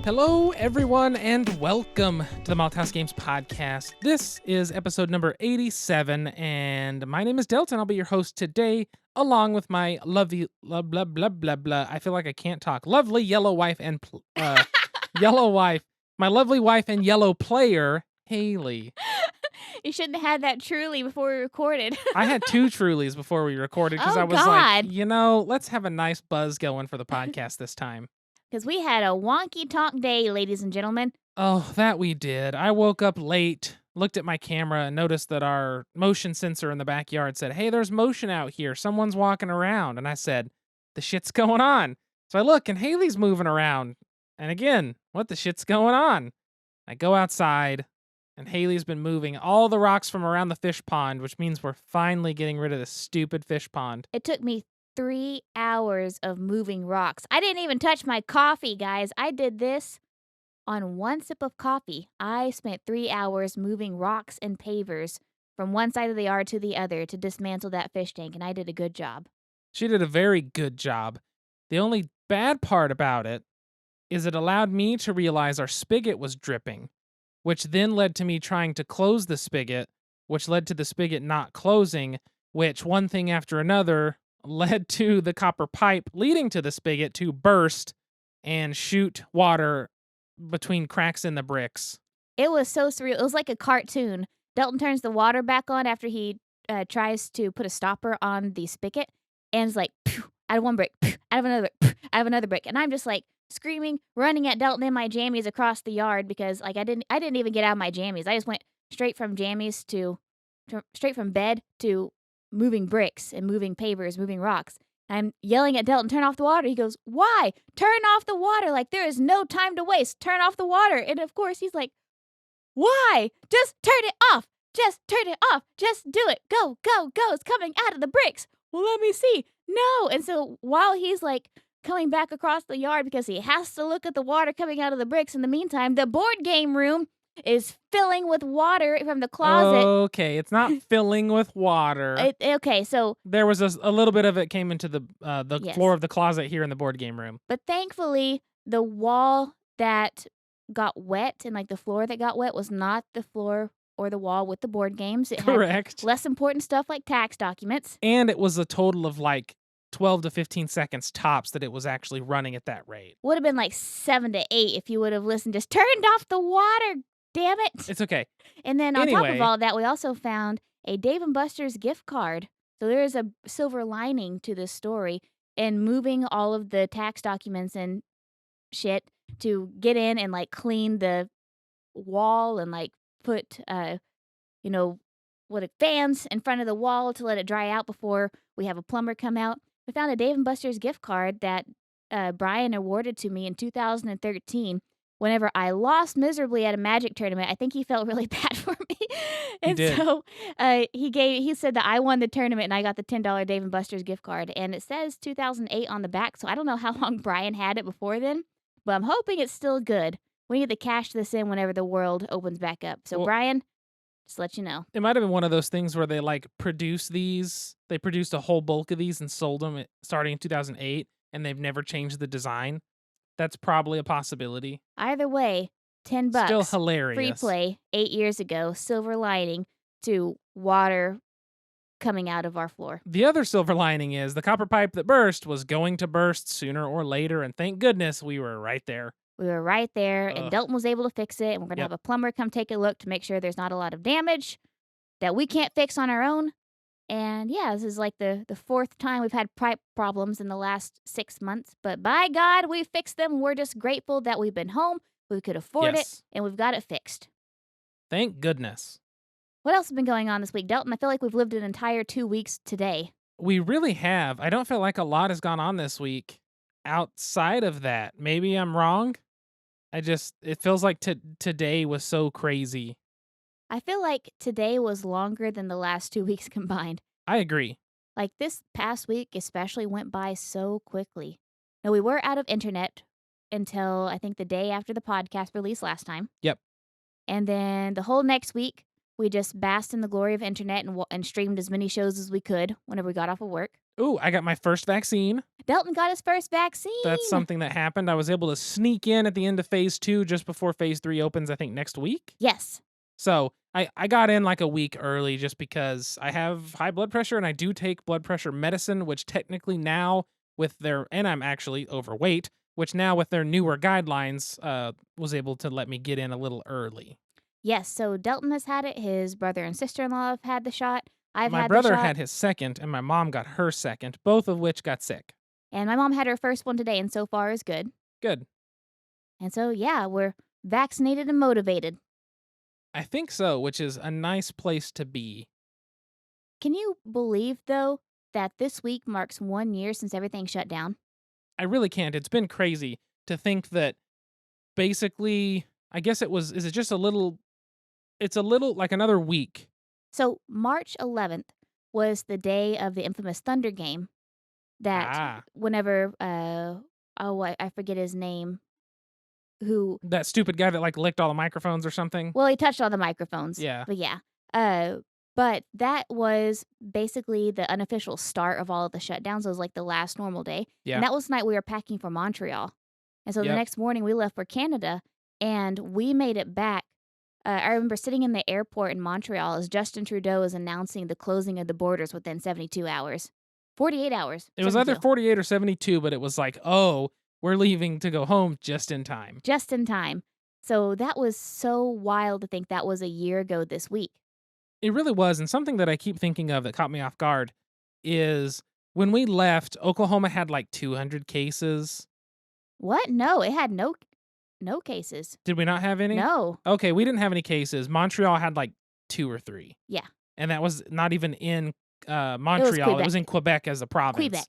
Hello, everyone, and welcome to the Malthaus Games podcast. This is episode number 87, and my name is Delton. I'll be your host today, along with my lovely, blah, blah, blah, blah, blah. I feel like I can't talk. Lovely yellow wife and, yellow wife, my lovely wife and yellow player, Haley. You shouldn't have had that truly before we recorded. I had two Trulies before we recorded because Oh, I was God. like, let's have a nice buzz going for the podcast this time. Because we had a wonky talk day, ladies and gentlemen. Oh, that we did. I woke up late, looked at my camera, and noticed that our motion sensor in the backyard said, "Hey, there's motion out here. Someone's walking around." And I said, "The shit's going on." So I look, and Haley's moving around. And again, what the shit's going on? I go outside, and Haley's been moving all the rocks from around the fish pond, which means we're finally getting rid of this stupid fish pond. It took me 3 hours of moving rocks. I didn't even touch my coffee, guys. I did this on one sip of coffee. I spent 3 hours moving rocks and pavers from one side of the yard to the other to dismantle that fish tank, and I did a good job. She did a very good job. The only bad part about it is it allowed me to realize our spigot was dripping, which then led to me trying to close the spigot, which led to the spigot not closing, which one thing after another led to the copper pipe leading to the spigot to burst and shoot water between cracks in the bricks. It was so surreal. It was like a cartoon. Delton turns the water back on after he tries to put a stopper on the spigot, and it's like, phew, out of one brick, phew, out of another brick, phew, out of another brick. And I'm just like screaming, running at Delton in my jammies across the yard because like I didn't even get out of my jammies. I just went straight from jammies straight from bed to moving bricks and moving pavers, moving rocks. I'm yelling at Delton, "Turn off the water." He goes, "Why? Turn off the water. Like, there is no time to waste. Turn off the water." And of course, he's like, "Why? Just turn it off. Just turn it off. Just do it. Go, go, go. It's coming out of the bricks." "Well, let me see." "No." And so while he's like coming back across the yard because he has to look at the water coming out of the bricks, in the meantime, the board game room is filling with water from the closet. Okay, it's not filling with water. Okay, so There was a little bit of it came into the Yes. floor of the closet here in the board game room. But thankfully, the wall that got wet and like the floor that got wet was not the floor or the wall with the board games. It Correct. had less important stuff like tax documents. And it was a total of like 12 to 15 seconds tops that it was actually running at that rate. Would have been like 7 to 8 if you would have listened. Just turned off the water, damn it. It's okay. And then on top Anyway. of all that, we also found a Dave & Buster's gift card. So there is a silver lining to this story. And moving all of the tax documents and shit to get in and like clean the wall and like put fans in front of the wall to let it dry out before we have a plumber come out. We found a Dave & Buster's gift card that Brian awarded to me in 2013 whenever I lost miserably at a Magic tournament. I think he felt really bad for me. And did. so he said that I won the tournament and I got the $10 Dave & Buster's gift card. And it says 2008 on the back, so I don't know how long Brian had it before then, but I'm hoping it's still good. We need to cash this in whenever the world opens back up. So, Well, Brian, just let you know. It might have been one of those things where they like produced these. They produced a whole bulk of these and sold them starting in 2008, and they've never changed the design. That's probably a possibility. Either way, $10. Still hilarious. Free play 8 years ago. Silver lining to water coming out of our floor. The other silver lining is the copper pipe that burst was going to burst sooner or later, and thank goodness we were right there. We were right there, and Ugh. Delton was able to fix it, and we're going to have a plumber come take a look to make sure there's not a lot of damage that we can't fix on our own. And yeah, this is like the fourth time we've had pipe problems in the last 6 months. But by God, we fixed them. We're just grateful that we've been home, we could afford it, Yes. and we've got it fixed. Thank goodness. What else has been going on this week, Delton? I feel like we've lived an entire 2 weeks today. We really have. I don't feel like a lot has gone on this week outside of that. Maybe I'm wrong. It feels like today was so crazy. I feel like today was longer than the last 2 weeks combined. I agree. Like this past week especially went by so quickly. Now, we were out of internet until I think the day after the podcast released last time. Yep. And then the whole next week, we just basked in the glory of internet and streamed as many shows as we could whenever we got off of work. Ooh, I got my first vaccine. Delton got his first vaccine. That's something that happened. I was able to sneak in at the end of phase 2 just before phase 3 opens, I think, next week. Yes. So I got in like a week early just because I have high blood pressure and I do take blood pressure medicine, which technically now and I'm actually overweight, which now with their newer guidelines, was able to let me get in a little early. Yes, so Delton has had it. His brother and sister-in-law have had the shot. I've My had the brother shot. had his second and my mom got her second, both of which got sick. And my mom had her first one today, and so far is good. Good. And so, yeah, we're vaccinated and motivated. I think so, which is a nice place to be. Can you believe, though, that this week marks 1 year since everything shut down? I really can't. It's been crazy to think that basically, I guess is it just it's a little like another week. So, March 11th was the day of the infamous Thunder game that whenever, I forget his name, who, That stupid guy that like licked all the microphones or something. well, he touched all the microphones. Yeah. But yeah. But that was basically the unofficial start of all of the shutdowns. It was like the last normal day. Yeah. And that was the night we were packing for Montreal. And so the Yep. next morning we left for Canada and we made it back. I remember sitting in the airport in Montreal as Justin Trudeau was announcing the closing of the borders within 72 hours. 48 hours. It was either 72. 48 or 72, but it was like, oh, we're leaving to go home just in time. Just in time. So that was so wild to think that was a year ago this week. It really was. And something that I keep thinking of that caught me off guard is when we left, Oklahoma had like 200 cases. What? No, it had no cases. Did we not have any? No. Okay, we didn't have any cases. Montreal had like 2 or 3. Yeah. And that was not even in Montreal. It was in Quebec as a province.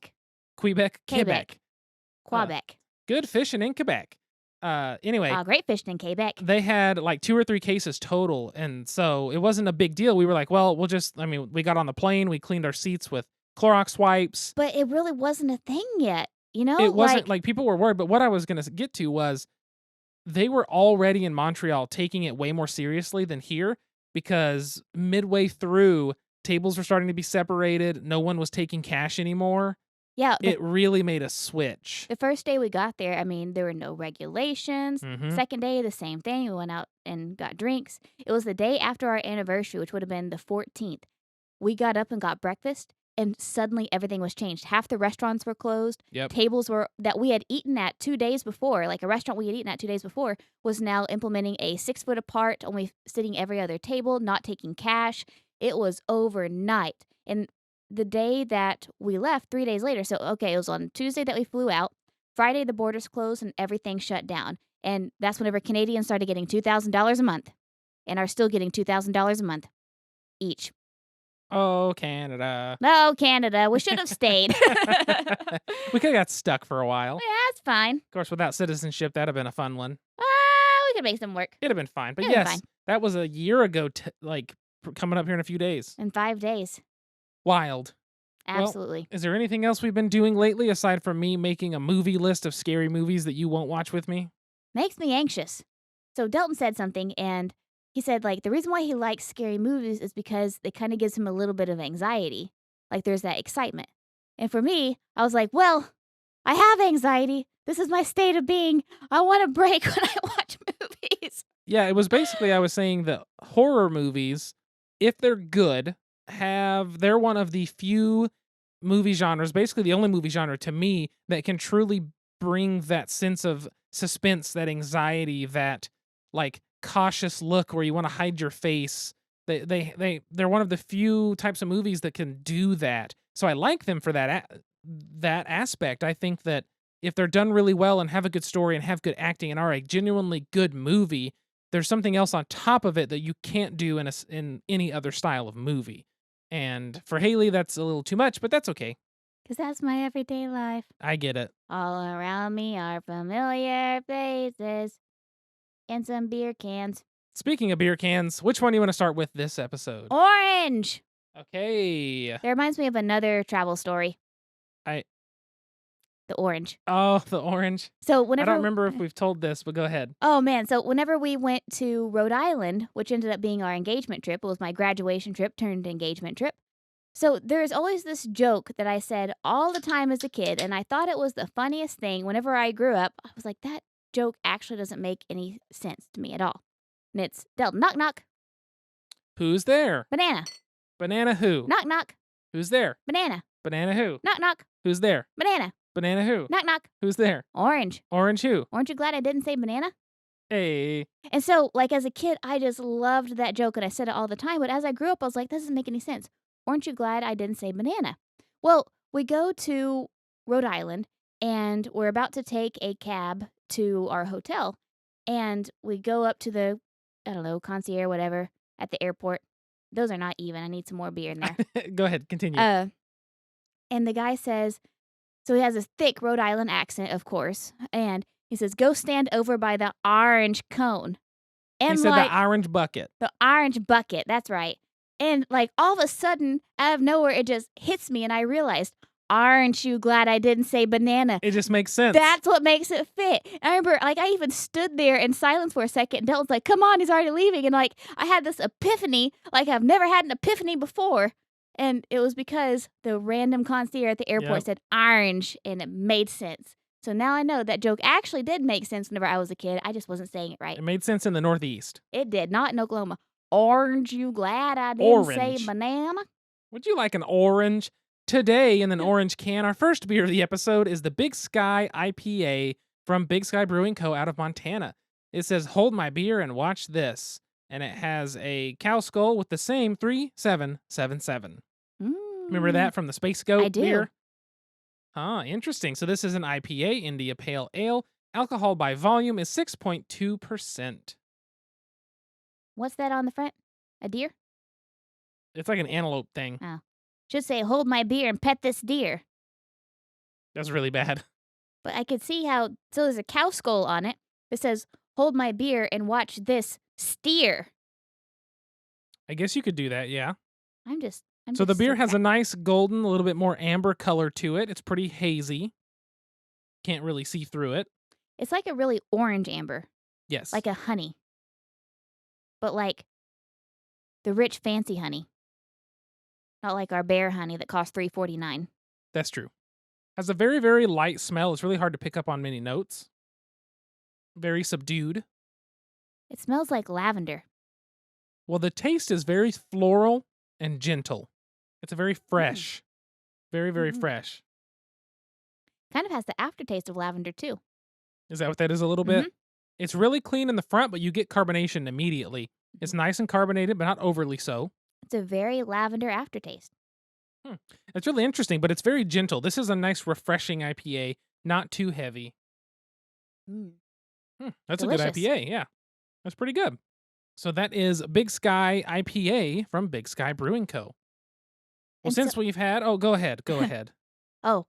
Quebec. Quebec. Good fishing in Quebec. Anyway, Great fishing in Quebec. they had like 2 or 3 cases total. And so it wasn't a big deal. We were like, well, we got on the plane. We cleaned our seats with Clorox wipes. But it really wasn't a thing yet. You know? It wasn't like people were worried. But what I was going to get to was they were already in Montreal taking it way more seriously than here because midway through, tables were starting to be separated. No one was taking cash anymore. Yeah. It really made a switch. The first day we got there, I mean, there were no regulations. Mhm. Second day, the same thing. We went out and got drinks. It was the day after our anniversary, which would have been the 14th. We got up and got breakfast, and suddenly everything was changed. Half the restaurants were closed. Yep. Tables that we had eaten at 2 days before, like a restaurant we had eaten at 2 days before, was now implementing a 6 foot apart, only sitting every other table, not taking cash. It was overnight. And the day that we left, 3 days later, so okay, it was on Tuesday that we flew out. Friday, the borders closed and everything shut down. And that's whenever Canadians started getting $2,000 a month and are still getting $2,000 a month each. Oh, Canada. No, Canada. We should have stayed. We could have got stuck for a while. Yeah, that's fine. Of course, without citizenship, that'd have been a fun one. We could make them work It'd have been fine. But It'd have yes, been fine. that was a year ago, coming up here in a few days. In 5 days. Wild. Absolutely. Is there anything else we've been doing lately aside from me making a movie list of scary movies that you won't watch with me? Makes me anxious. So Delton said something, and he said, like, the reason why he likes scary movies is because it kind of gives him a little bit of anxiety. Like, there's that excitement. And for me, I was like, well, I have anxiety. This is my state of being. I want a break when I watch movies. Yeah, it was basically, I was saying that horror movies, if they're good, they're one of the few movie genres, basically the only movie genre to me, that can truly bring that sense of suspense, that anxiety, that like cautious look where you want to hide your face. They're one of the few types of movies that can do that. So I like them for that aspect. I think that if they're done really well and have a good story and have good acting and are a genuinely good movie, there's something else on top of it that you can't do in any other style of movie. And for Haley, that's a little too much, but that's okay. Because that's my everyday life. I get it. All around me are familiar faces and some beer cans. Speaking of beer cans, which one do you want to start with this episode? Orange! Okay. That reminds me of another travel story. The orange. Oh, the orange. So I whenever don't remember if we've told this, but go ahead. Oh man, so whenever we went to Rhode Island, which ended up being our engagement trip, it was my graduation trip turned engagement trip. So there's always this joke that I said all the time as a kid, and I thought it was the funniest thing. Whenever I grew up, I was like, that joke actually doesn't make any sense to me at all. And it's Delton, knock knock, Who's there? banana, Banana who? knock knock, Who's there? banana, Banana who? knock knock, Who's there? banana, Banana who? knock knock, Who's there? orange. Orange who? Aren't you glad I didn't say banana? Hey. And so, like, as a kid, I just loved that joke and I said it all the time. But as I grew up, I was like, that doesn't make any sense. Aren't you glad I didn't say banana? Well, we go to Rhode Island and we're about to take a cab to our hotel. And we go up to the, I don't know, concierge, whatever, at the airport. Those are not even. I need some more beer in there. Go ahead, continue. And the guy says, so he has this thick Rhode Island accent, of course. And he says, go stand over by the orange cone. And he said like, the orange bucket. the orange bucket. That's right. And like all of a sudden, out of nowhere, it just hits me. And I realized, aren't you glad I didn't say banana? It just makes sense. That's what makes it fit. And I remember, like, I even stood there in silence for a second. And Delton's like, come on, he's already leaving. And like, I had this epiphany, like I've never had an epiphany before. And it was because the random concierge at the airport said orange, and it made sense. So now I know that joke actually did make sense whenever I was a kid. I just wasn't saying it right. It made sense in the Northeast. It did not in Oklahoma. Aren't you glad I didn't say Orange. banana? Would you like an orange? Today in an orange can, our first beer of the episode is the Big Sky IPA from Big Sky Brewing Co. out of Montana. It says, hold my beer and watch this. And it has a cow skull with the same 3777. Remember that from the Space Goat I do. beer? Huh, interesting. So this is an IPA, India Pale Ale. Alcohol by volume is 6.2%. What's that on the front? A deer? It's like an antelope thing. Should say, hold my beer and pet this deer. That's really bad. But I could see how, so there's a cow skull on it that says, hold my beer and watch this steer. I guess you could do that, yeah. I'm just So the beer has a sad. nice golden, a little bit more amber color to it. It's pretty hazy. Can't really see through it. It's like a really orange amber, Yes. like a honey. But like the rich fancy honey. Not like our bear honey that costs $3.49. That's true. Has a very, very light smell. It's really hard to pick up on many notes. Very subdued. It smells like lavender. Well, the taste is very floral and gentle. It's a very fresh. Very, very fresh. Kind of has the aftertaste of lavender too. Is that what that is a little bit? It's really clean in the front, but you get carbonation immediately. It's nice and carbonated, but not overly so. It's a very lavender aftertaste. It's really interesting, but it's very gentle. This is a nice, refreshing IPA, not too heavy. That's Delicious. a good IPA, yeah. That's pretty good. So that is Big Sky IPA from Big Sky Brewing Co. Well, And since we've had... Oh, go ahead. Go ahead. Oh,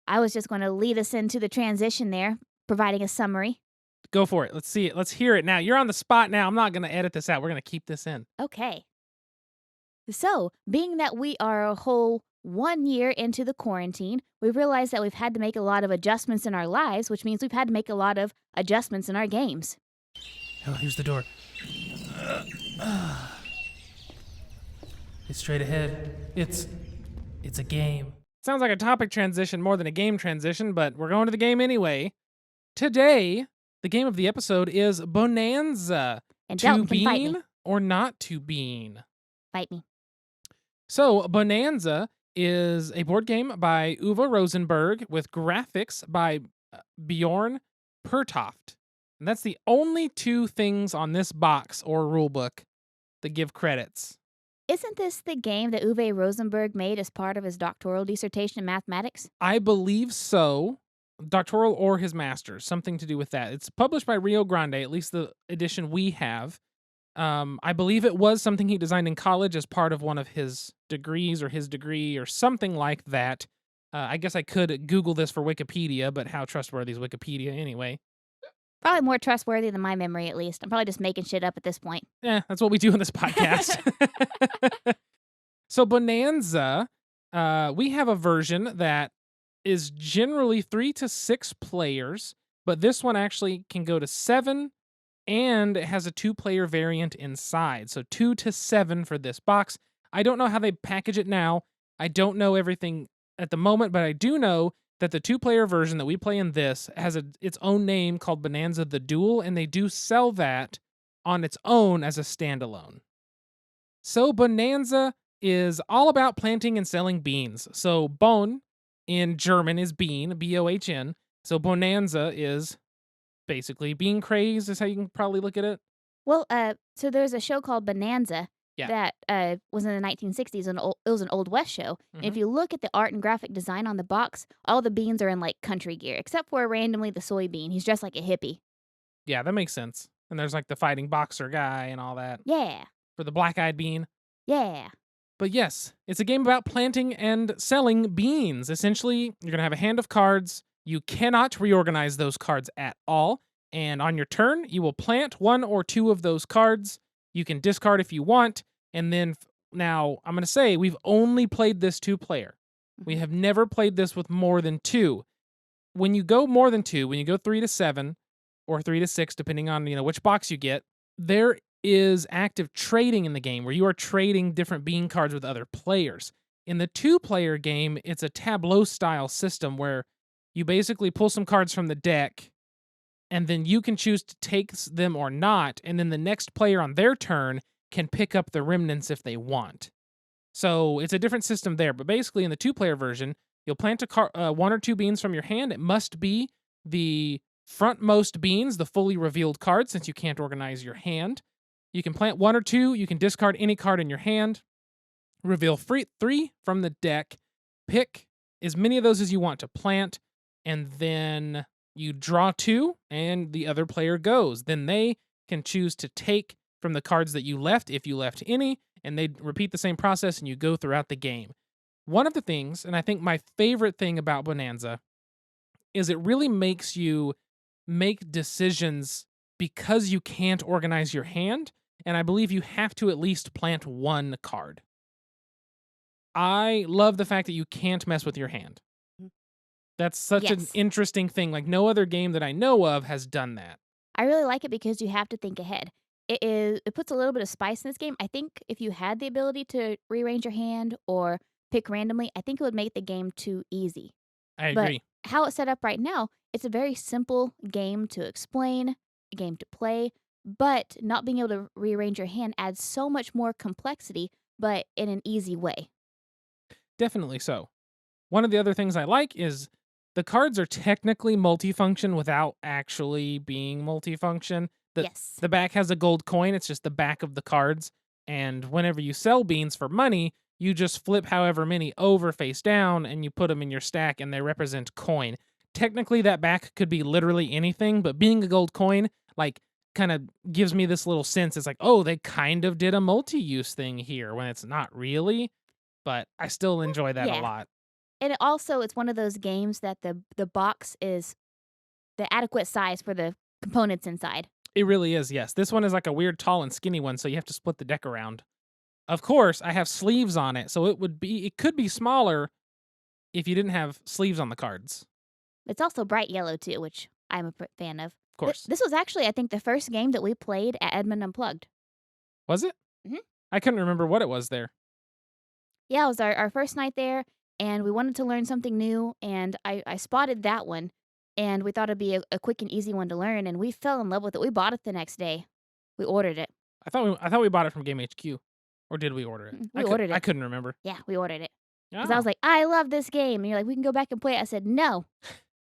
I was just going to lead us into the transition there, providing a summary. Go for it. Let's see it. Let's hear it now. You're on the spot now. I'm not going to edit this out. We're going to keep this in. Okay. So, being that we are a whole 1 year into the quarantine, we realized that we've had to make a lot of adjustments in our lives, which means we've had to make a lot of adjustments in our games. Oh, here's the door. It's straight ahead. It's a game. Sounds like a topic transition more than a game transition, but we're going to the game anyway. Today, the game of the episode is Bohnanza. And To Delton can fight me. bean or not to bean? Fight me. So, Bohnanza is a board game by Uwe Rosenberg with graphics by Bjorn Pertoft. And that's the only two things on this box or rulebook that give credits. Isn't this the game that Uwe Rosenberg made as part of his doctoral dissertation in mathematics? I believe so. Doctoral or his master's, something to do with that. It's published by Rio Grande, at least the edition we have. I believe it was something he designed in college as part of one of his degrees or his degree or something like that. I guess I could Google this for Wikipedia, but how trustworthy is Wikipedia anyway? Probably more trustworthy than my memory, at least. I'm probably just making shit up at this point. Yeah, that's what we do in this podcast. So Bohnanza, we have a version that is generally 3 to 6 players, but this one actually can go to 7, and it has a 2-player variant inside. So 2 to 7 for this box. I don't know how they package it now. I don't know everything at the moment, but I do know that the two-player version that we play in this has its own name called Bohnanza the Duel, and they do sell that on its own as a standalone. So Bohnanza is all about planting and selling beans. So Bohn in German is bean, Bohn. So Bohnanza is basically bean craze is how you can probably look at it. Well, so there's a show called Bonanza Yeah. that was in the 1960s. It was an Old West show. And if Mhm. you look at the art and graphic design on the box, all the beans are in like country gear, except for randomly the soybean. He's dressed like a hippie. Yeah, that makes sense. And there's like the fighting boxer guy and all that Yeah, for the black-eyed bean. yeah. But yes, it's a game about planting and selling beans. Essentially, you're going to have a hand of cards. You cannot reorganize those cards at all. And on your turn, you will plant one or two of those cards. You can discard if you want. And then now I'm going to say we've only played this two-player. We Mhm. have never played this with more than two. When you go more than two, when you go 3 to 7 or 3 to 6 depending on, which box you get, there is active trading in the game where you are trading different bean cards with other players. In the two-player game, it's a tableau style system where you basically pull some cards from the deck and then you can choose to take them or not, and then the next player on their turn can pick up the remnants if they want. So it's a different system there, but basically in the two-player version, you'll plant one or two beans from your hand. It must be the frontmost beans, the fully revealed card, since you can't organize your hand. You can plant one or two. You can discard any card in your hand. Reveal three from the deck. Pick as many of those as you want to plant, and then you draw two, and the other player goes. Then they can choose to take from the cards that you left, if you left any, and they repeat the same process, and you go throughout the game. One of the things, and I think my favorite thing about Bohnanza, is it really makes you make decisions because you can't organize your hand, and I believe you have to at least plant one card. I love the fact that you can't mess with your hand. Mhm. That's such an Yes. interesting thing. Like no other game that I know of has done that. I really like it because you have to think ahead. It puts a little bit of spice in this game. I think if you had the ability to rearrange your hand or pick randomly, I think it would make the game too easy. I But agree. how it's set up right now, it's a very simple game to explain, a game to play, but not being able to rearrange your hand adds so much more complexity, but in an easy way. Definitely so. One of the other things I like is the cards are technically multifunction without actually being multifunction. The Yes. the back has a gold coin, it's just the back of the cards. And whenever you sell beans for money, you just flip however many over face down and you put them in your stack and they represent coin. Technically that back could be literally anything, but being a gold coin, like kind of gives me this little sense. It's like, oh, they kind of did a multi-use thing here when it's not really, but I still enjoy that a Yeah. lot. And it's one of those games that the box is the adequate size for the components inside. It really is, yes. This one is like a weird tall and skinny one, so you have to split the deck around. Of course, I have sleeves on it, so it could be smaller if you didn't have sleeves on the cards. It's also bright yellow too, which I'm a fan of. Of course. This was actually, I think, the first game that we played at Edmund Unplugged. Was it? Mhm. I couldn't remember what it was there. Yeah, it was our first night there, and we wanted to learn something new, and I spotted that one, and we thought it'd be a quick and easy one to learn, and we fell in love with it. We bought it the next day. We ordered it. I thought we bought it from Game HQ. Or did we order it? We ordered I it. couldn't remember. Yeah, we ordered it. Because I Oh. was like, I love this game. And you're like, we can go back and play it. I said, no,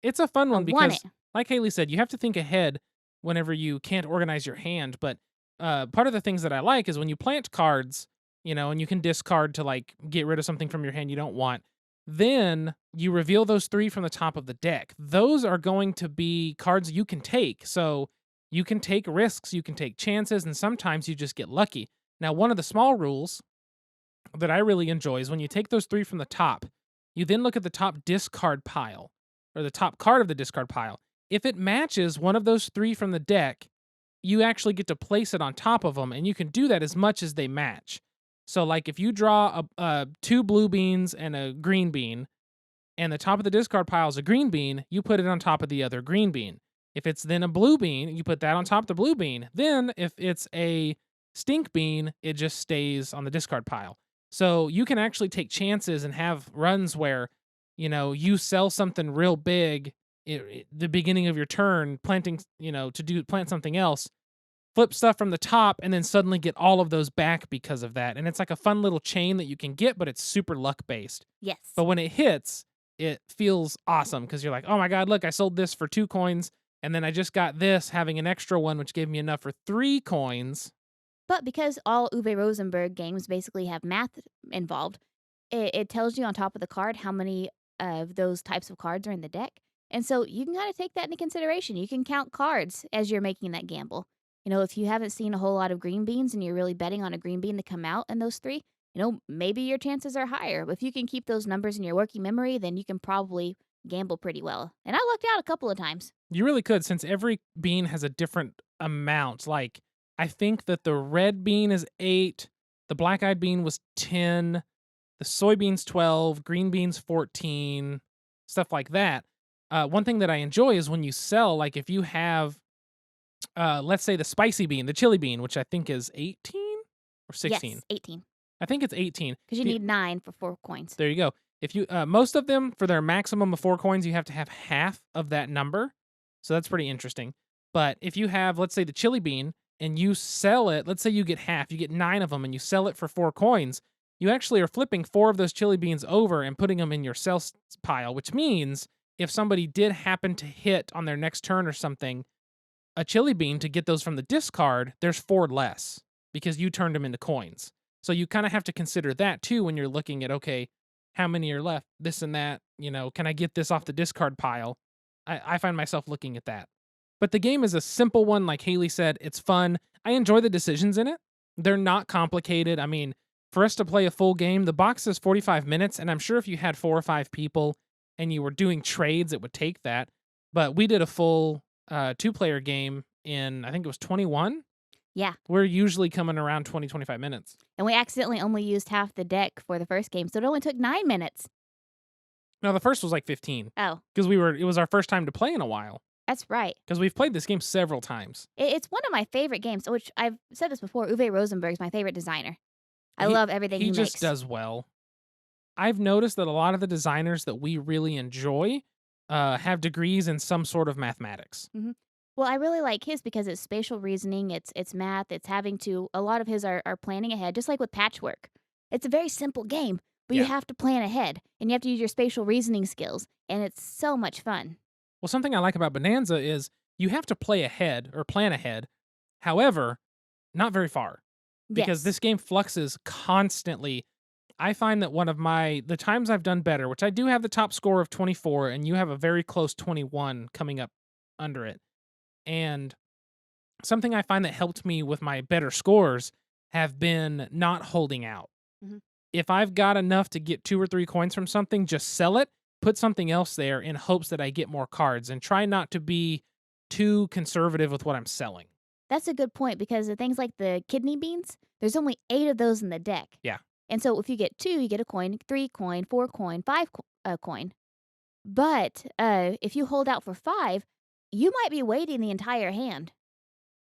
It's a fun I one want because, it. like Haley said, you have to think ahead whenever you can't organize your hand. But part of the things that I like is when you plant cards, and you can discard to like get rid of something from your hand you don't want. Then you reveal those three from the top of the deck. Those are going to be cards you can take. So you can take risks, you can take chances, and sometimes you just get lucky. Now, one of the small rules that I really enjoy is when you take those three from the top, you then look at the top discard pile or the top card of the discard pile. If it matches one of those three from the deck, you actually get to place it on top of them, and you can do that as much as they match. So, like if you draw two blue beans and a green bean, and the top of the discard pile is a green bean, you put it on top of the other green bean. If it's then a blue bean, you put that on top of the blue bean. Then, if it's a stink bean, it just stays on the discard pile. So you can actually take chances and have runs where, you sell something real big the beginning of your turn, planting, plant something else, flip stuff from the top, and then suddenly get all of those back because of that. And it's like a fun little chain that you can get, but it's super luck based. Yes. But when it hits, it feels awesome because you're like, oh my God, look, I sold this for 2 coins. And then I just got this having an extra one, which gave me enough for 3 coins. But because all Uwe Rosenberg games basically have math involved, it tells you on top of the card how many of those types of cards are in the deck. And so you can kind of take that into consideration. You can count cards as you're making that gamble. If you haven't seen a whole lot of green beans and you're really betting on a green bean to come out in those 3, maybe your chances are higher. But if you can keep those numbers in your working memory, then you can probably gamble pretty well. And I lucked out a couple of times. You really could, since every bean has a different amount. Like, I think that the red bean is 8, the black-eyed bean was 10, the soybeans 12, green beans 14, stuff like that. One thing that I enjoy is when you sell, like if you have, let's say the spicy bean, the chili bean, which I think is 18 or 16. Yes, 18. I think it's 18. Because you need 9 for 4 coins. There you go. If you most of them, for their maximum of 4 coins, you have to have half of that number. So that's pretty interesting. But if you have, let's say, the chili bean and you sell it, let's say you get half, you get 9 of them and you sell it for 4 coins, you actually are flipping 4 of those chili beans over and putting them in your sell pile, which means if somebody did happen to hit on their next turn or something, a chili bean to get those from the discard, there's 4 less because you turned them into coins. So you kind of have to consider that too when you're looking at, okay, how many are left, this and that, can I get this off the discard pile? I find myself looking at that. But the game is a simple one, like Haley said. It's fun. I enjoy the decisions in it. They're not complicated. I mean, for us to play a full game, the box is 45 minutes, and I'm sure if you had 4 or 5 people and you were doing trades, it would take that. But we did a full 2-player game in, I think it was 21. Yeah. We're usually coming around 20, 25 minutes. And we accidentally only used half the deck for the first game, so it only took 9 minutes. No, the first was like 15. Oh. Because it was our first time to play in a while. That's right. Because we've played this game several times. It's one of my favorite games, which I've said this before. Uwe Rosenberg is my favorite designer. I love everything he makes. He just does well. I've noticed that a lot of the designers that we really enjoy have degrees in some sort of mathematics. Mm-hmm. Well, I really like his because it's spatial reasoning, it's math, it's having to, a lot of his are planning ahead, just like with Patchwork. It's a very simple game, but you have to plan ahead, and you have to use your spatial reasoning skills, and it's so much fun. Well, something I like about Bohnanza is you have to play ahead or plan ahead. However, not very far. Because this game fluxes constantly. I find that one of the times I've done better, which I do have the top score of 24, and you have a very close 21 coming up under it. And something I find that helped me with my better scores have been not holding out. Mm-hmm. If I've got enough to get 2 or 3 coins from something, just sell it, put something else there in hopes that I get more cards, and try not to be too conservative with what I'm selling. That's a good point because the things like the kidney beans, there's only 8 of those in the deck. Yeah. And so if you get 2, you get a coin, 3 coin, 4 coin, 5 coin. But if you hold out for 5, you might be waiting the entire hand.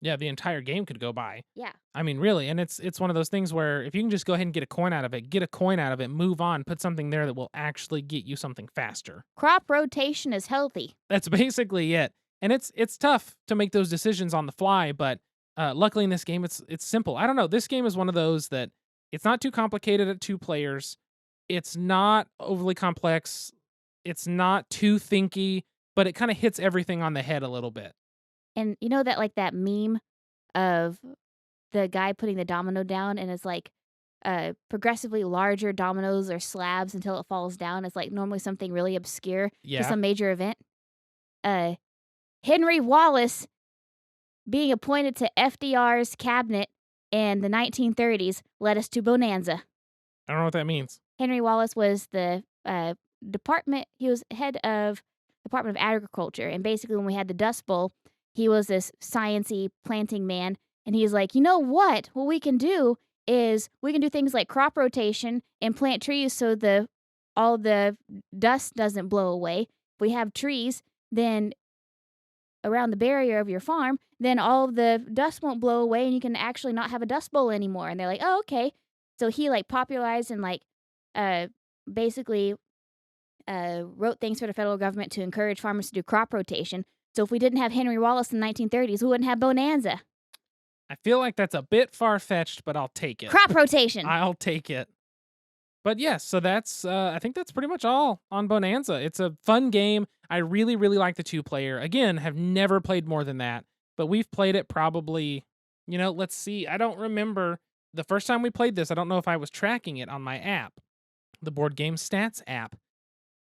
Yeah, the entire game could go by. Yeah. I mean, really, and it's one of those things where if you can just go ahead and get a coin out of it, move on, put something there that will actually get you something faster. Crop rotation is healthy. That's basically it. And it's tough to make those decisions on the fly, but luckily in this game, it's simple. I don't know. This game is one of those that it's not too complicated at 2 players. It's not overly complex. It's not too thinky, but it kind of hits everything on the head a little bit. And you know that meme of the guy putting the domino down, and it's like progressively larger dominoes or slabs until it falls down. It's like normally something really obscure to some major event. Henry Wallace being appointed to FDR's cabinet in the 1930s led us to Bohnanza. I don't know what that means. Henry Wallace was the he was head of Department of Agriculture, and basically when we had the Dust Bowl, he was this sciencey planting man, and he's like, you know what we can do is we can do things like crop rotation and plant trees so all the dust doesn't blow away. If we have trees, then around the barrier of your farm, then all of the dust won't blow away and you can actually not have a dust bowl anymore. And they're like, oh, okay. So he like popularized and like basically wrote things for the federal government to encourage farmers to do crop rotation. So if we didn't have Henry Wallace in the 1930s, we wouldn't have Bohnanza. I feel like that's a bit far-fetched, but I'll take it. Crop rotation. I'll take it. But yes, so that's I think that's pretty much all on Bohnanza. It's a fun game. I really, really like the 2-player. Again, have never played more than that, but we've played it probably, let's see. I don't remember the first time we played this. I don't know if I was tracking it on my app, the Board Game Stats app,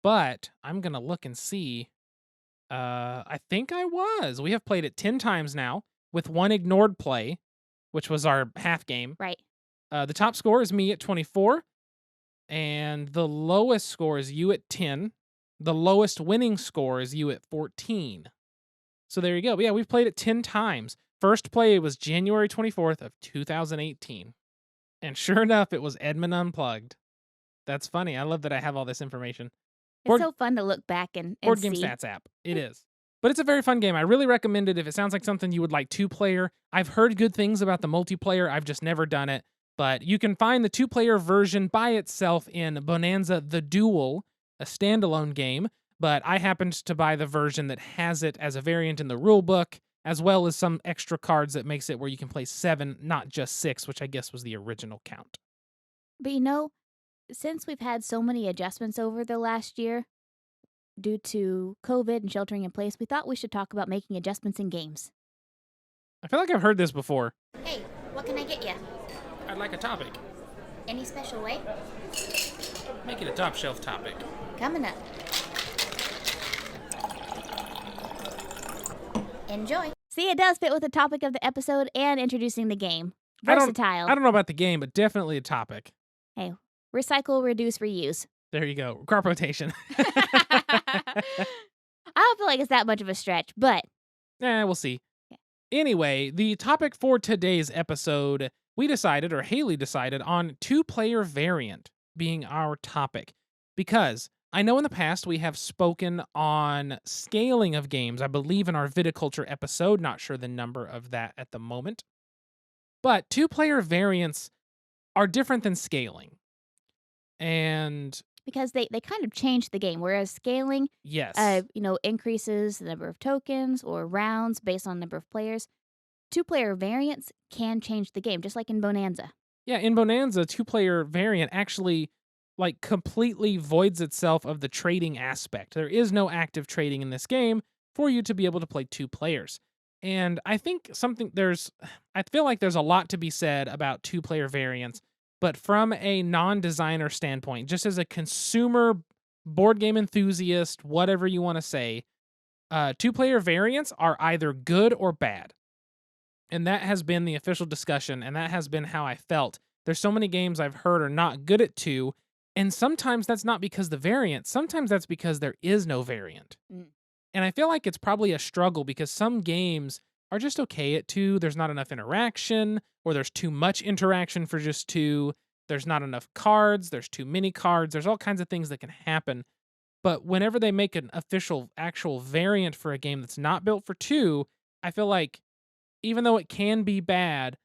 but I'm going to look and see. I think I was. We have played it 10 times now with one ignored play, which was our half game. Right. The top score is me at 24. And the lowest score is you at 10. The lowest winning score is you at 14. So there you go. But yeah, we've played it 10 times. First play was January 24th of 2018. And sure enough, it was Edmund Unplugged. That's funny. I love that I have all this information. It's so fun to look back and Board see. Game Stats app. It is. But it's a very fun game. I really recommend it if it sounds like something you would like 2-player. I've heard good things about the multiplayer. I've just never done it. But you can find the 2-player version by itself in Bohnanza The Duel, a standalone game. But I happened to buy the version that has it as a variant in the rulebook, as well as some extra cards that makes it where you can play 7, not just 6, which I guess was the original count. But since we've had so many adjustments over the last year due to COVID and sheltering in place, we thought we should talk about making adjustments in games. I feel like I've heard this before. Hey, what can I get you? I'd like a topic. Any special way? Make it a top shelf topic. Coming up. Enjoy. See, it does fit with the topic of the episode and introducing the game. Versatile. I don't know about the game, but definitely a topic. Hey, recycle, reduce, reuse. There you go. Crop rotation. I don't feel like it's that much of a stretch, but... We'll see. Yeah. Anyway, the topic for today's episode, Haley decided on 2-player variant being our topic. Because I know in the past we have spoken on scaling of games, I believe in our viticulture episode, not sure the number of that at the moment. But 2-player variants are different than scaling. And because they kind of changed the game, whereas scaling, yes, increases the number of tokens or rounds based on the number of players. 2-player variants can change the game, just like in Bohnanza. Yeah, in Bohnanza, 2-player variant actually completely voids itself of the trading aspect. There is no active trading in this game for you to be able to play 2 players. And I think I feel like there's a lot to be said about 2-player variants, but from a non-designer standpoint, just as a consumer board game enthusiast, whatever you want to say, 2-player variants are either good or bad. And that has been the official discussion, and that has been how I felt. There's so many games I've heard are not good at 2, and sometimes that's not because the variant, sometimes that's because there is no variant. Mm. And I feel like it's probably a struggle because some games are just okay at 2, there's not enough interaction, or there's too much interaction for just 2, there's not enough cards, there's too many cards, there's all kinds of things that can happen. But whenever they make an official, actual variant for a game that's not built for 2, I feel like even though it can be bad,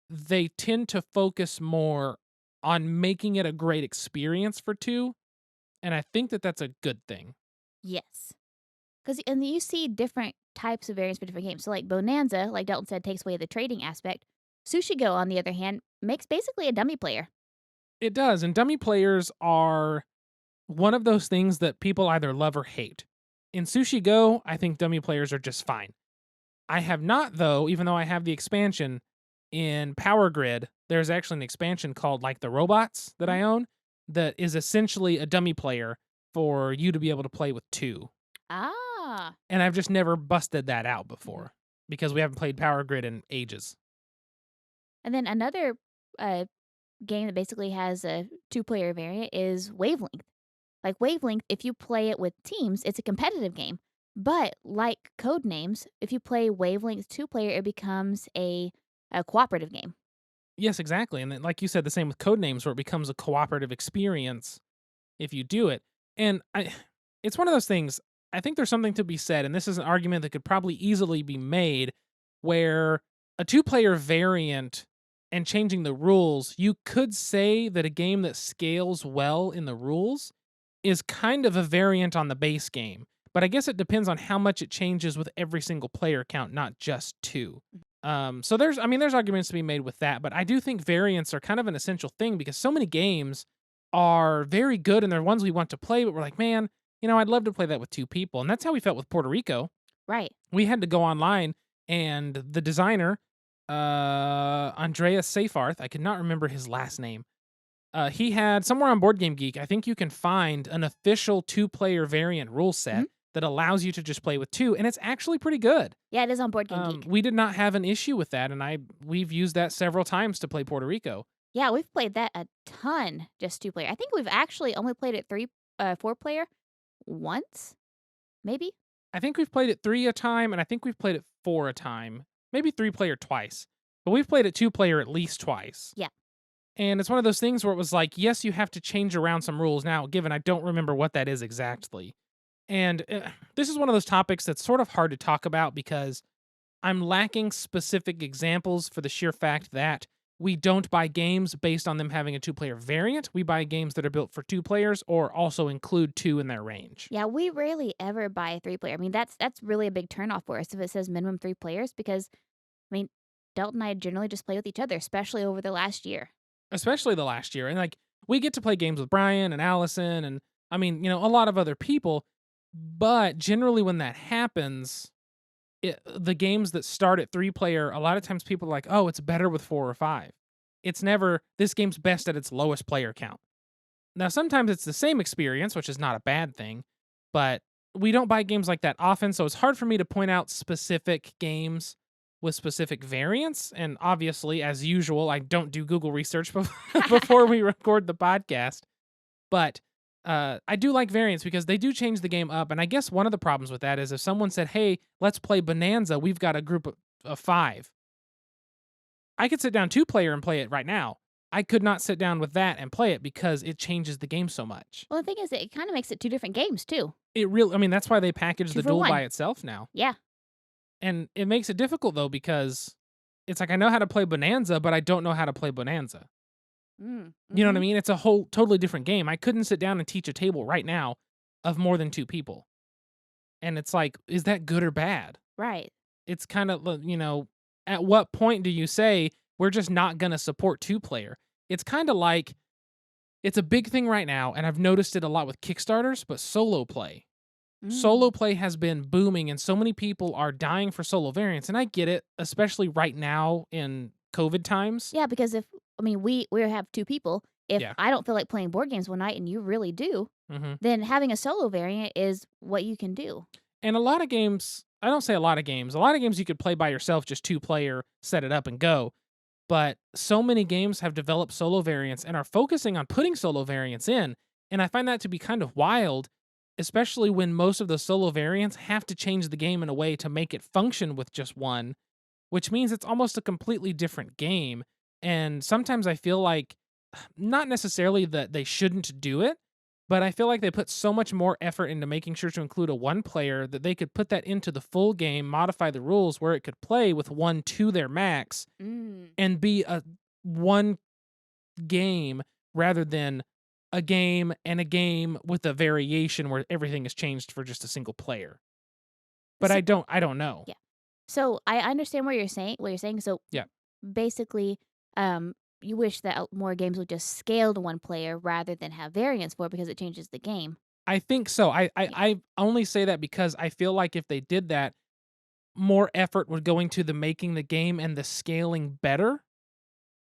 they tend to focus more on making it a great experience for 2. And I think that that's a good thing. Yes. And you see different types of variants for different games. So like Bohnanza, like Dalton said, takes away the trading aspect. Sushi Go, on the other hand, makes basically a dummy player. It does. And dummy players are one of those things that people either love or hate. In Sushi Go, I think dummy players are just fine. I have not, though, even though I have the expansion, in Power Grid, there's actually an expansion called like the Robots that I own that is essentially a dummy player for you to be able to play with 2. Ah. And I've just never busted that out before because we haven't played Power Grid in ages. And then another game that basically has a 2-player variant is Wavelength. Like Wavelength, if you play it with teams, it's a competitive game. But like Codenames, if you play Wavelength 2-player, it becomes a cooperative game. Yes, exactly. And then, like you said, the same with Codenames, where it becomes a cooperative experience if you do it. And it's one of those things, I think there's something to be said, and this is an argument that could probably easily be made, where a 2-player variant and changing the rules, you could say that a game that scales well in the rules is kind of a variant on the base game. But I guess it depends on how much it changes with every single player count, not just two. So there's arguments to be made with that, but I do think variants are kind of an essential thing because so many games are very good and they're ones we want to play, but we're like, man, I'd love to play that with two people. And that's how we felt with Puerto Rico. Right. We had to go online and the designer, Andreas Seyfarth, I could not remember his last name. He had somewhere on Board Game Geek, I think you can find an official 2-player variant rule set Mhm. that allows you to just play with two, and it's actually pretty good. Yeah, it is on Board Game Geek. We did not have an issue with that, and we've used that several times to play Puerto Rico. Yeah, we've played that a ton, just 2-player. I think we've actually only played it 4-player once, maybe? I think we've played it 3 a time, and I think we've played it 4 a time, maybe 3-player twice, but we've played it 2-player at least twice. Yeah. And it's one of those things where it was like, yes, you have to change around some rules. Now, given I don't remember what that is exactly. And this is one of those topics that's sort of hard to talk about because I'm lacking specific examples for the sheer fact that we don't buy games based on them having a 2-player variant. We buy games that are built for 2 players or also include 2 in their range. Yeah, we rarely ever buy a 3-player. I mean, that's really a big turnoff for us if it says minimum 3 players because, I mean, Delta and I generally just play with each other, especially over the last year. Especially the last year. And like, we get to play games with Brian and Allison and, I mean, a lot of other people. But generally, when that happens, the games that start at 3-player, a lot of times people are like, oh, it's better with 4 or 5. It's never, this game's best at its lowest player count. Now, sometimes it's the same experience, which is not a bad thing, but we don't buy games like that often, so it's hard for me to point out specific games with specific variants. And obviously, as usual, I don't do Google research before we record the podcast. But I do like variants because they do change the game up. And I guess one of the problems with that is if someone said, hey, let's play Bohnanza, we've got a group of 5. I could sit down 2-player and play it right now. I could not sit down with that and play it because it changes the game so much. Well, the thing is, it kind of makes it 2 different games, too. That's why they package 2 the for duel 1. by itself now. Yeah. And it makes it difficult, though, because it's like I know how to play Bohnanza, but I don't know how to play Bohnanza. Mm-hmm. You know what I mean? It's a whole totally different game. I couldn't sit down and teach a table right now of more than 2 people. And it's like, is that good or bad? Right. It's kind of, at what point do you say we're just not going to support 2-player? It's kind of like, it's a big thing right now, and I've noticed it a lot with Kickstarters, but solo play. Solo play has been booming, and so many people are dying for solo variants, and I get it, especially right now in COVID times. Yeah, because we have 2 people. If Yeah. I don't feel like playing board games one night and you really do, Mm-hmm. then having a solo variant is what you can do. And a lot of games, I don't say a lot of games you could play by yourself, just 2-player, set it up and go. But so many games have developed solo variants and are focusing on putting solo variants in. And I find that to be kind of wild, especially when most of the solo variants have to change the game in a way to make it function with just one, which means it's almost a completely different game. And sometimes I feel like, not necessarily that they shouldn't do it, but I feel like they put so much more effort into making sure to include a 1-player that they could put that into the full game, modify the rules where it could play with 1 to their max and be a 1 game rather than a game and a game with a variation where everything is changed for just a single player. But So- I don't know. Yeah. So I understand what you're saying. So Yeah. basically, you wish that more games would just scale to 1 player rather than have variants for it because it changes the game. I think so. I only say that because I feel like if they did that, more effort would go into the making the game and the scaling better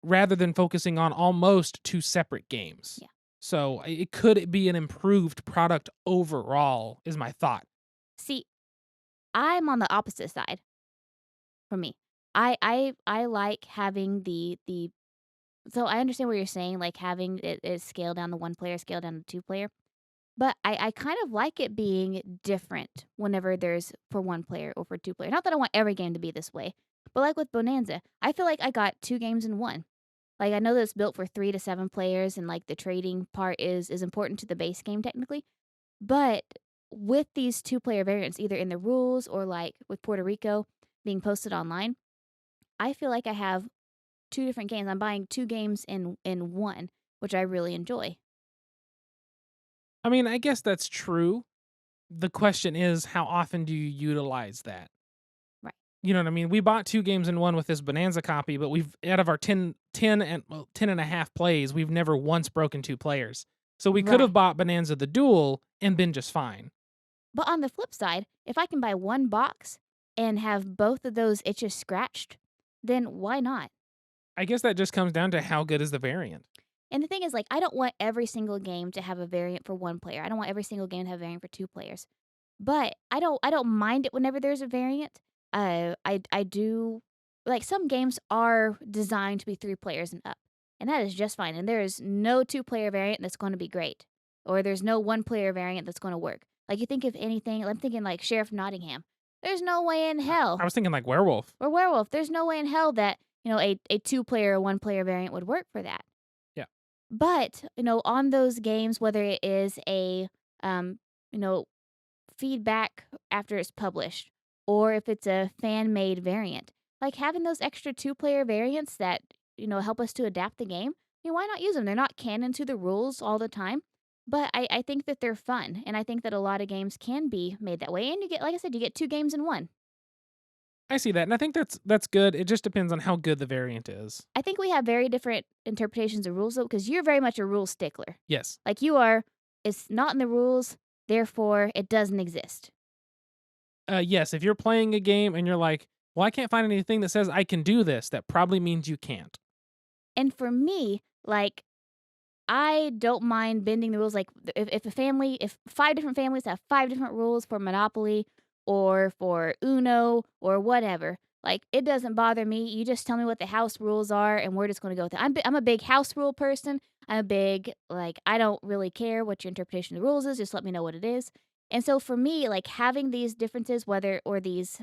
rather than focusing on almost 2 separate games. Yeah. So it could be an improved product overall, is my thought. See, I'm on the opposite side. For me, I like having the. So I understand what you're saying, like having it scale down to 1 player, scale down to 2-player. But I kind of like it being different whenever there's for 1 player or for 2-player. Not that I want every game to be this way, but like with Bohnanza, I feel like I got 2 games in 1. Like I know that it's built for 3 to 7 players, and like the trading part is important to the base game technically. But with these 2-player variants, either in the rules or like with Puerto Rico being posted online, I feel like I have two different games. I'm buying 2 games in one, which I really enjoy. I mean, I guess that's true. The question is, how often do you utilize that? Right. You know what I mean? We bought 2 games in one with this Bohnanza copy, but we've out of our 10 and a half plays, we've never once broken 2 players. So we could have Right. bought Bohnanza the Duel and been just fine. But on the flip side, if I can buy 1 box and have both of those itches scratched, then why not? I guess that just comes down to how good is the variant. And the thing is, like, I don't want every single game to have a variant for 1 player. I don't want every single game to have a variant for 2 players. But I don't mind it whenever there's a variant. I do like some games are designed to be 3 players and up, and that is just fine. And there is no 2-player variant that's going to be great, or there's no 1-player variant that's going to work. Like you think of anything, I'm thinking like Sheriff Nottingham. There's no way in hell, I was thinking like Werewolf. or Werewolf. There's no way in hell that a 2-player or 1-player variant would work for that. Yeah. But on those games, whether it is a you know feedback after it's published, or if it's a fan-made variant. Like having those extra 2-player variants that, help us to adapt the game, why not use them? They're not canon to the rules all the time, but I think that they're fun, and I think that a lot of games can be made that way, and you get, like I said, you get 2 games in one. I see that, and I think that's good. It just depends on how good the variant is. I think we have very different interpretations of rules, though, because you're very much a rule stickler. Yes. Like you are, it's not in the rules, therefore it doesn't exist. Yes, if you're playing a game and you're like, well, I can't find anything that says I can do this, that probably means you can't. And for me, like, I don't mind bending the rules. Like, if 5 different families have 5 different rules for Monopoly or for Uno or whatever, like, it doesn't bother me. You just tell me what the house rules are, and we're just going to go with it. I'm a big house rule person. I'm a big, like, I don't really care what your interpretation of the rules is. Just let me know what it is. And so for me, like, having these differences, these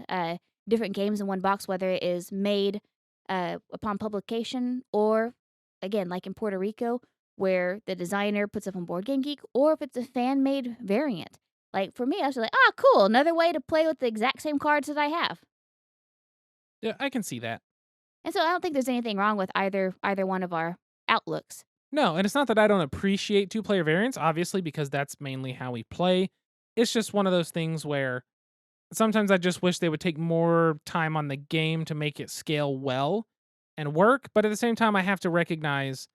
different games in one box, whether it is made upon publication or, again, like in Puerto Rico, where the designer puts up on Board Game Geek, or if it's a fan-made variant. Like, for me, I was like, cool, another way to play with the exact same cards that I have. Yeah, I can see that. And so I don't think there's anything wrong with either one of our outlooks. No, and it's not that I don't appreciate 2-player variants, obviously, because that's mainly how we play. It's just one of those things where sometimes I just wish they would take more time on the game to make it scale well and work, but at the same time, I have to recognize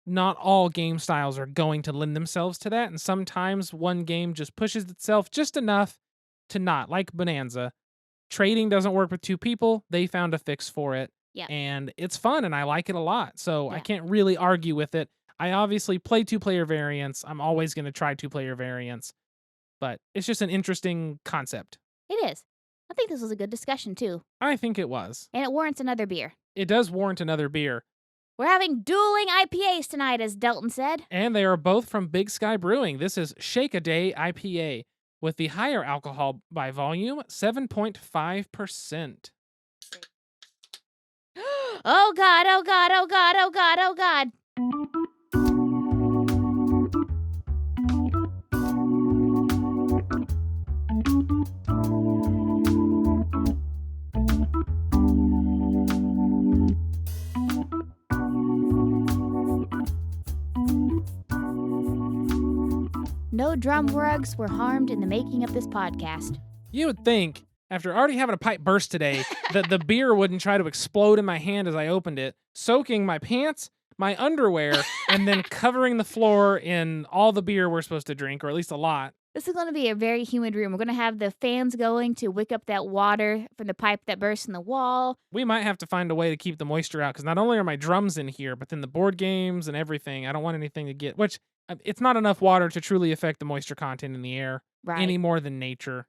not all game styles are going to lend themselves to that, and sometimes one game just pushes itself just enough to not, like Bohnanza. Trading doesn't work with 2 people. They found a fix for it. Yeah. And it's fun and I like it a lot. So I Yeah. can't really argue with it. I obviously play 2-player variants. I'm always going to try 2-player variants. But it's just an interesting concept. It is. I think this was a good discussion, too. I think it was. And it warrants another beer. It does warrant another beer. We're having dueling IPAs tonight, as Delton said. And they are both from Big Sky Brewing. This is Shake a Day IPA with the higher alcohol by volume, 7.5%. Oh, God, oh, God, oh, God, oh, God, oh, God. No drum rugs were harmed in the making of this podcast. You would think, after already having a pipe burst today, that the beer wouldn't try to explode in my hand as I opened it, soaking my pants, my underwear, and then covering the floor in all the beer we're supposed to drink, or at least a lot. This is going to be a very humid room. We're going to have the fans going to wick up that water from the pipe that burst in the wall. We might have to find a way to keep the moisture out, because not only are my drums in here, but then the board games and everything, I don't want anything to get, which it's not enough water to truly affect the moisture content in the air any more than nature.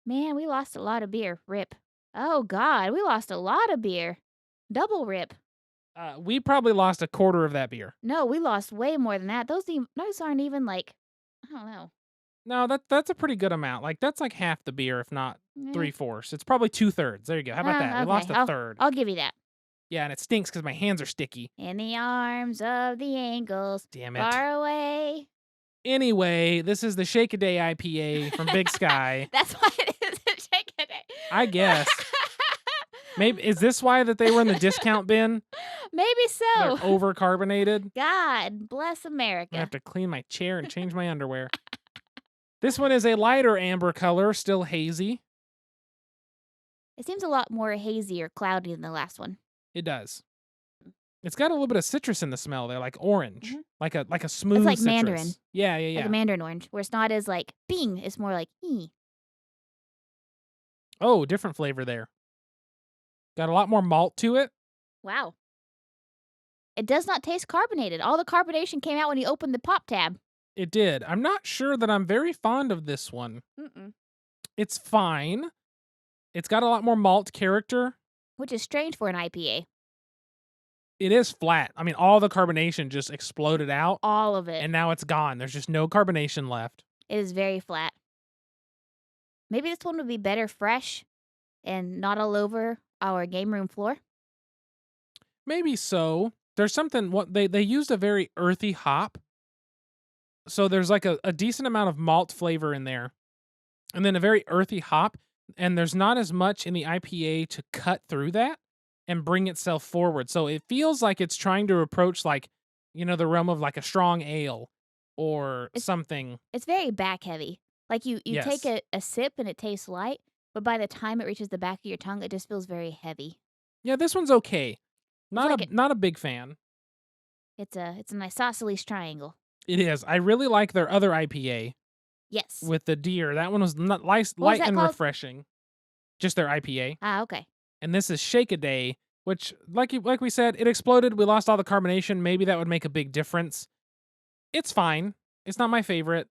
Man, we lost a lot of beer. Rip. Oh, God, we lost a lot of beer. Double rip. We probably lost a quarter of that beer. No, we lost way more than that. Those aren't even like, I don't know. No, that's a pretty good amount. Like, that's like half the beer, if not 3/4. It's probably 2/3. There you go. How about that? Okay. We lost a third. I'll give you that. Yeah, and it stinks because my hands are sticky. In the arms of the angels. Damn it. Far away. Anyway, this is the Shake a Day IPA from Big Sky. That's why it is a Shake a Day. I guess. Maybe is this why that they were in the discount bin? Maybe They're so. over-carbonated. God bless I America. have to clean my chair and change my underwear. This one is a lighter amber color, still hazy. It seems a lot more hazy or cloudy than the last one. It does. It's got a little bit of citrus in the smell there, like orange, like a smooth It's like citrus. mandarin. Yeah, yeah, yeah. Like a mandarin orange, where it's not as like bing, it's more like ee. Oh, different flavor there. Got a lot more malt to it. Wow. It does not taste carbonated. All the carbonation came out when you opened the pop tab. It did. I'm not sure that I'm very fond of this one. Mm-mm. It's fine. It's got a lot more malt character. Which is strange for an IPA. It is flat. I mean, all the carbonation just exploded out, All of it. and now it's gone. There's just no carbonation left. It is very flat. Maybe this one would be better fresh and not all over our game room floor. Maybe so. There's something, what they used a very earthy hop. So there's like a decent amount of malt flavor in there. And then a very earthy hop. And there's not as much in the IPA to cut through that and bring itself forward. So it feels like it's trying to approach like, the realm of like a strong ale or something. It's very back heavy. Like you Yes. take a sip and it tastes light, but by the time it reaches the back of your tongue, it just feels very heavy. Yeah, this one's okay. Not a big fan. It's an isosceles triangle. It is. I really like their other IPA Yes. with the deer. That one was not light that and called? refreshing. Just their IPA. Ah, okay. And this is Shake a Day, which, like we said, it exploded. We lost all the carbonation. Maybe that would make a big difference. It's fine. It's not my favorite.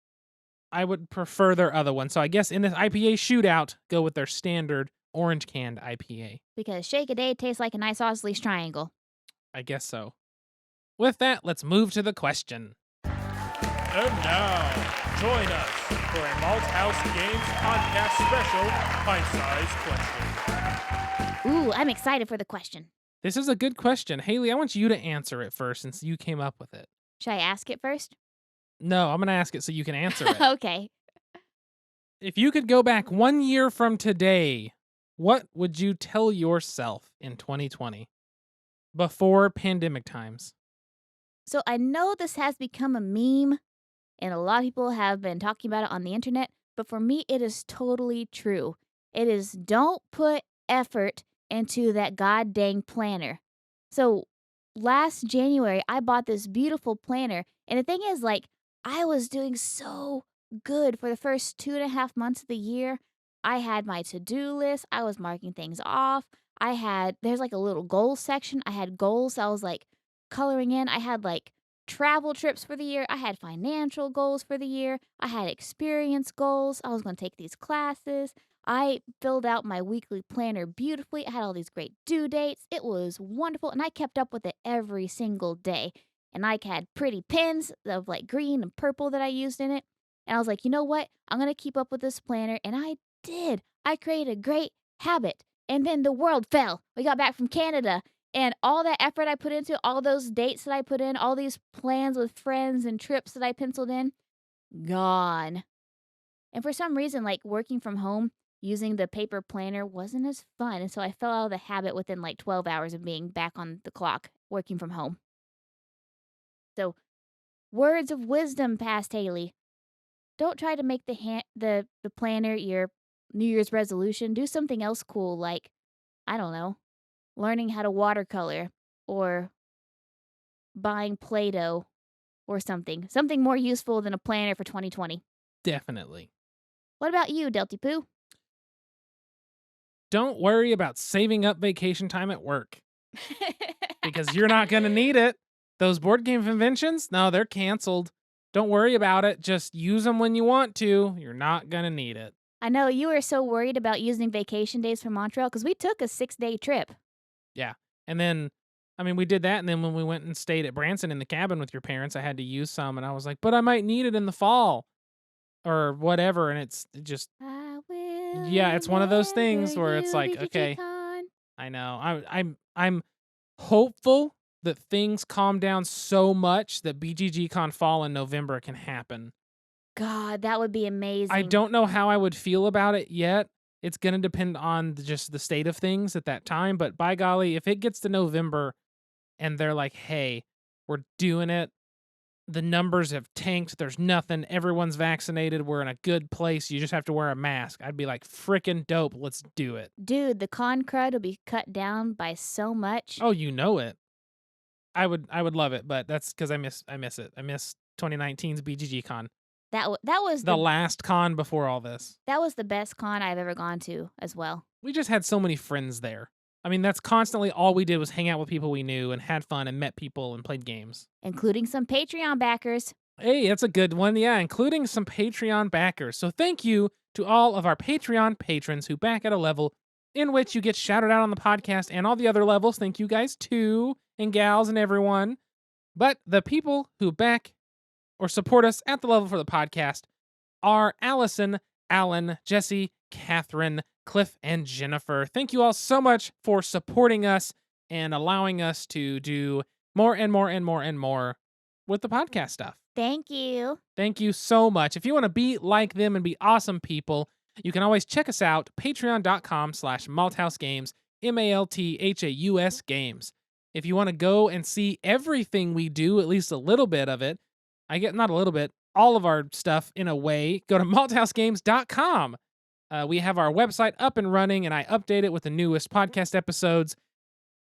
I would prefer their other one. So I guess in this IPA shootout, go with their standard orange canned IPA. Because Shake a Day tastes like an isosceles triangle. I guess so. With that, let's move to the question. And now, join us for a Malthaus Games podcast special pint-sized question. Ooh, I'm excited for the question. This is a good question. Haley, I want you to answer it first since you came up with it. Should I ask it first? No, I'm going to ask it so you can answer it. Okay. If you could go back 1 year from today, what would you tell yourself in 2020 before pandemic times? So I know this has become a meme, and a lot of people have been talking about it on the internet, but for me, it is totally true. It is don't put effort into that god dang planner. So last January, I bought this beautiful planner, and the thing is, like, I was doing so good for the first 2.5 months of the year. I had my to-do list. I was marking things off. There's like a little goals section. I had goals I was like coloring in. I had like travel trips for the year. I had financial goals for the year. I had experience goals. I was going to take these classes. I filled out my weekly planner beautifully. I had all these great due dates. It was wonderful. And I kept up with it every single day. And I had pretty pins of like green and purple that I used in it. And I was like, you know what? I'm going to keep up with this planner. And I did. I created a great habit. And then the world fell. We got back from Canada. And all that effort I put into, all those dates that I put in, all these plans with friends and trips that I penciled in, gone. And for some reason, like working from home, using the paper planner wasn't as fun. And so I fell out of the habit within like 12 hours of being back on the clock working from home. So, words of wisdom, past Haley. Don't try to make the planner your New Year's resolution. Do something else cool, like, I don't know, learning how to watercolor or buying Play-Doh or something. Something more useful than a planner for 2020. Definitely. What about you, Delty Poo? Don't worry about saving up vacation time at work because you're not going to need it. Those board game conventions, no, they're canceled. Don't worry about it. Just use them when you want to. You're not going to need it. I know you were so worried about using vacation days from Montreal because we took a 6-day trip. Yeah. And then, I mean, we did that. And then when we went and stayed at Branson in the cabin with your parents, I had to use some. And I was like, but I might need it in the fall or whatever. And it's just, yeah, it's one of those things where it's like, okay, I know. I'm hopeful that things calm down so much that BGG-Con Fall in November can happen. God, that would be amazing. I don't know how I would feel about it yet, It's going to depend on just the state of things at that time. But by golly, if it gets to November and they're like, hey, we're doing it, the numbers have tanked, there's nothing, everyone's vaccinated, we're in a good place, you just have to wear a mask, I'd be like, frickin' dope, let's do it. Dude, the con crud will be cut down by so much. Oh, you know it. I would love it, but that's because I miss it. I miss 2019's BGG Con. That was The last con before all this. that was the best con I've ever gone to as well. We just had so many friends there. I mean, that's constantly all we did was hang out with people we knew and had fun and met people and played games. Including some Patreon backers. Hey, that's a good one. Yeah, including some Patreon backers. So thank you to all of our Patreon patrons who back at a level in which you get shouted out on the podcast and all the other levels. Thank you guys too, and gals and everyone. But the people who back or support us at the level for the podcast are Allison, Alan, Jesse, Catherine, Cliff, and Jennifer. Thank you all so much for supporting us and allowing us to do more and more and more and more with the podcast stuff. Thank you. Thank you so much. If you want to be like them and be awesome people, you can always check us out, patreon.com/malthausgames, MALTHAUS games. If you want to go and see everything we do, at least a little bit of it, not a little bit, all of our stuff in a way, go to malthausgames.com. We have our website up and running, and I update it with the newest podcast episodes.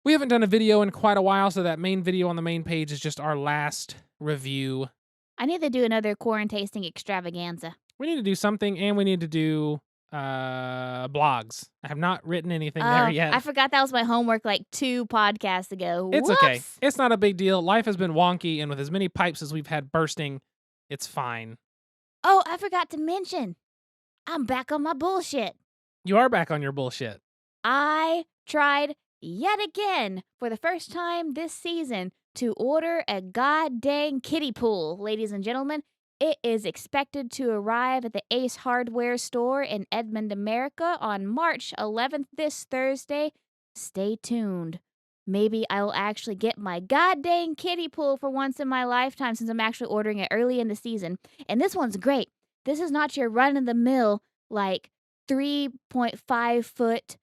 We haven't done a video in quite a while, so that main video on the main page is just our last review. I need to do another corn tasting extravaganza. We need to do something, and we need to do blogs. I have not written anything there yet. I forgot that was my homework like 2 podcasts ago. It's Whoops. okay. It's not a big deal. Life has been wonky, and with as many pipes as we've had bursting, it's fine. Oh, I forgot to mention. I'm back on my bullshit. You are back on your bullshit. I tried yet again for the first time this season to order a goddamn kiddie pool, ladies and gentlemen. It is expected to arrive at the Ace Hardware store in Edmond, America on March 11th this Thursday. Stay tuned. Maybe I will actually get my goddamn kiddie pool for once in my lifetime since I'm actually ordering it early in the season. And this one's great. This is not your run-of-the-mill, like 3.5 foot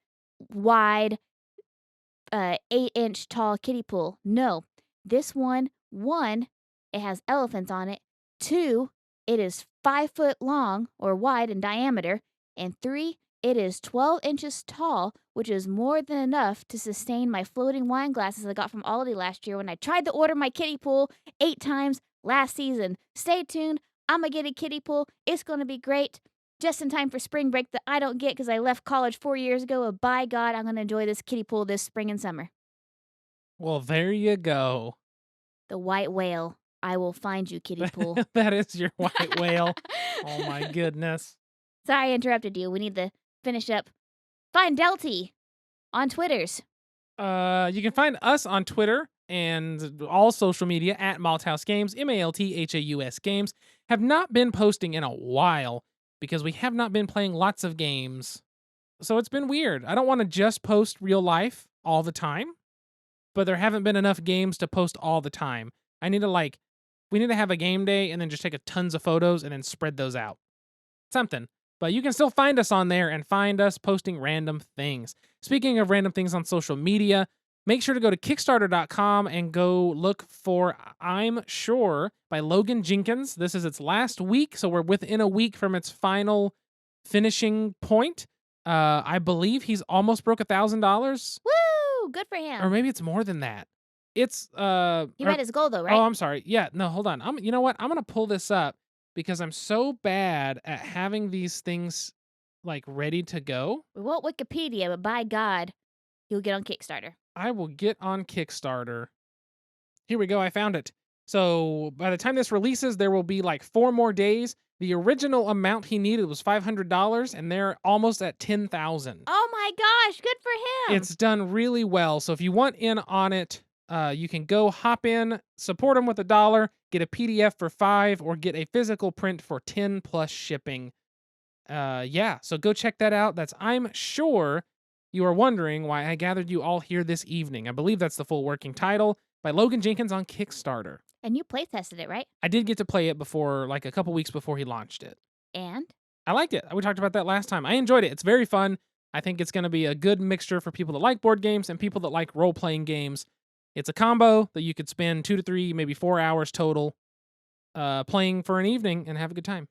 wide, 8-inch tall kiddie pool. No, this one, it has elephants on it. 2, it is 5 foot long or wide in diameter. And 3, it is 12 inches tall, which is more than enough to sustain my floating wine glasses I got from Aldi last year when I tried to order my kiddie pool 8 times last season. Stay tuned. I'm going to get a kiddie pool. It's going to be great. Just in time for spring break that I don't get because I left college 4 years ago. But by God, I'm going to enjoy this kiddie pool this spring and summer. Well, there you go. The white whale. I will find you, kiddie pool. That is your white whale. Oh my goodness. Sorry I interrupted you. We need to finish up. Find Delty on Twitters. You can find us on Twitter and all social media at Malthaus Games, MALTHAUS Games. Have not been posting in a while because we have not been playing lots of games. So it's been weird. I don't want to just post real life all the time, but there haven't been enough games to post all the time. We need to have a game day and then just take tons of photos and then spread those out. Something. But you can still find us on there and find us posting random things. Speaking of random things on social media, make sure to go to Kickstarter.com and go look for I'm Sure by Logan Jenkins. This is its last week, so we're within a week from its final finishing point. I believe he's almost broke $1,000. Woo! Good for him. Or maybe it's more than that. It's He met his goal though, right? Oh, I'm sorry. Yeah, no, hold on. You know what? I'm gonna pull this up because I'm so bad at having these things like ready to go. We won't Wikipedia, but by God, you'll get on Kickstarter. I will get on Kickstarter. Here we go. I found it. So by the time this releases, there will be like 4 more days. The original amount he needed was $500, and they're almost at $10,000. Oh my gosh, good for him. It's done really well. So if you want in on it, you can go hop in, support them with $1, get a PDF for $5, or get a physical print for $10 plus shipping. So go check that out. That's I'm Sure You Are Wondering Why I Gathered You All Here This Evening. I believe that's the full working title by Logan Jenkins on Kickstarter. And you play tested it, right? I did get to play it before, like a couple weeks before he launched it. And? I liked it. We talked about that last time. I enjoyed it. It's very fun. I think it's going to be a good mixture for people that like board games and people that like role-playing games. It's a combo that you could spend 2 to 3, maybe 4 hours total playing for an evening and have a good time.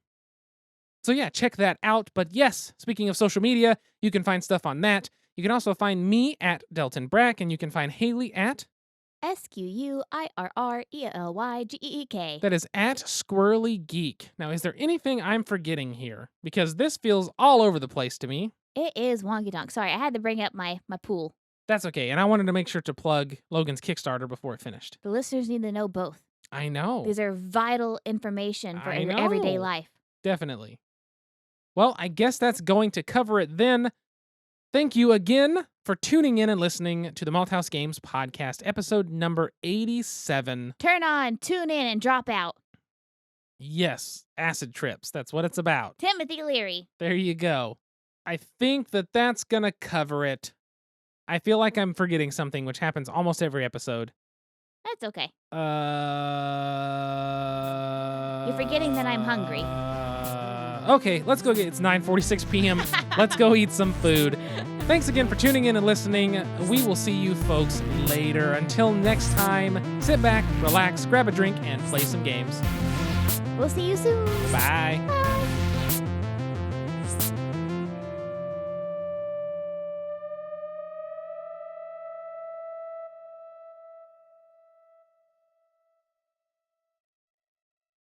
So yeah, check that out. But yes, speaking of social media, you can find stuff on that. You can also find me at Delton Brack, and you can find Haley at SQUIRRELYGEEK. that is at Squirrely Geek. Now, is there anything I'm forgetting here? Because this feels all over the place to me. It is wonky donk. Sorry, I had to bring up my pool. That's okay. And I wanted to make sure to plug Logan's Kickstarter before it finished. The listeners need to know both. I know. These are vital information for I your everyday know. life. Definitely. Well, I guess that's going to cover it then. Thank you again for tuning in and listening to the Malthaus Games podcast, episode number 87. Turn on, tune in, and drop out. Yes, acid trips. That's what it's about. Timothy Leary. There you go. I think that's going to cover it. I feel like I'm forgetting something, which happens almost every episode. That's okay. You're forgetting that I'm hungry. Okay, let's go get it's 9:46 p.m. Let's go eat some food. Thanks again for tuning in and listening. We will see you folks later. Until next time, sit back, relax, grab a drink, and play some games. We'll see you soon. Bye. Bye.